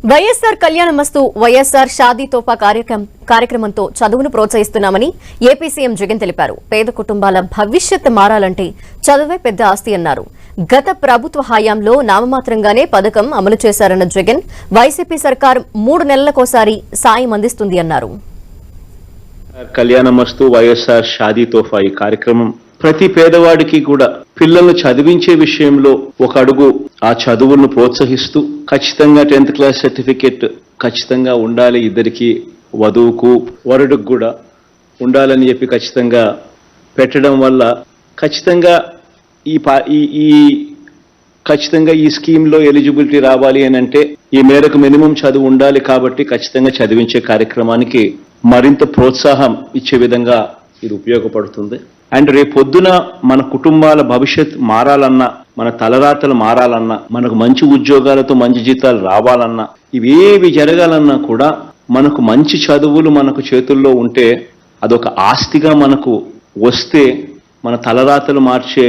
వైఎస్ఆర్ కళ్యాణమస్తు వైఎస్ఆర్ షాదీ తోఫా కార్యక్రమంతో చదువును ప్రోత్సహిస్తున్నామని AP CM Jagan తెలిపారు. పేద కుటుంబాల భవిష్యత్తు మారాలంటే చదువే పెద్ద ఆస్తి అన్నారు. గత ప్రభుత్వ హయాంలో నామమాత్రంగానే పథకం అమలు చేశారన్న జగన్, వైసీపీ సర్కార్ 3 నెలలకోసారి సాయం అందిస్తుంది అన్నారు. కళ్యాణమస్తు వైఎస్ఆర్ షాదీ తోఫా ఈ కార్యక్రమం ప్రతి పేదవాడికి కూడా పిల్లలను చదివించే విషయంలో ఒక అడుగు ఆ చదువులను ప్రోత్సహిస్తూ ఖచ్చితంగా 10th క్లాస్ సర్టిఫికేట్ ఖచ్చితంగా ఉండాలి, ఇద్దరికి వధువుకు వరుడుకు కూడా ఉండాలని చెప్పి ఖచ్చితంగా పెట్టడం వల్ల ఖచ్చితంగా ఈ స్కీమ్లో ఎలిజిబిలిటీ రావాలి అని అంటే ఈ మేరకు మినిమం చదువు ఉండాలి. కాబట్టి ఖచ్చితంగా చదివించే కార్యక్రమానికి మరింత ప్రోత్సాహం ఇచ్చే విధంగా ఇది ఉపయోగపడుతుంది. అండ్ రేపొద్దున మన కుటుంబాల భవిష్యత్ మారాలన్నా, మన తలరాతలు మారాలన్నా, మనకు మంచి ఉద్యోగాలతో మంచి జీతాలు రావాలన్నా, ఇవేవి జరగాలన్నా కూడా మనకు మంచి చదువులు మనకు చేతుల్లో ఉంటే అదొక ఆస్తిగా మనకు వస్తే మన తలరాతలు మార్చే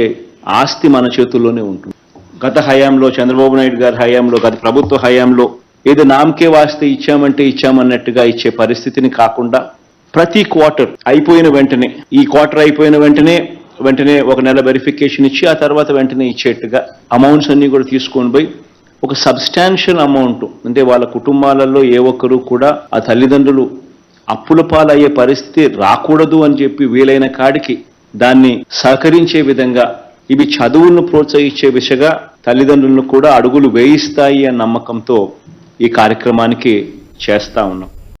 ఆస్తి మన చేతుల్లోనే ఉంటుంది. గత హయాంలో చంద్రబాబు నాయుడు గారి హయాంలో, గత ప్రభుత్వ హయాంలో ఏదో నామకే వాస్తే ఇచ్చామంటే ఇచ్చామన్నట్టుగా ఇచ్చే పరిస్థితిని కాకుండా ప్రతి క్వార్టర్ అయిపోయిన వెంటనే, ఈ క్వార్టర్ అయిపోయిన వెంటనే ఒక నెల వెరిఫికేషన్ ఇచ్చి ఆ తర్వాత వెంటనే ఇచ్చేట్టుగా అమౌంట్స్ అన్ని కూడా తీసుకొని పోయి ఒక సబ్స్టాన్షియల్ అమౌంట్, అంటే వాళ్ళ కుటుంబాలలో ఏ ఒక్కరు కూడా ఆ తల్లిదండ్రులు అప్పుల పాలయ్యే పరిస్థితి రాకూడదు అని చెప్పి వీలైన కాడికి దాన్ని సహకరించే విధంగా ఇవి చదువులను ప్రోత్సహించే దిశగా తల్లిదండ్రులను కూడా అడుగులు వేయిస్తాయి అన్న నమ్మకంతో ఈ కార్యక్రమానికి చేస్తా ఉన్నాం.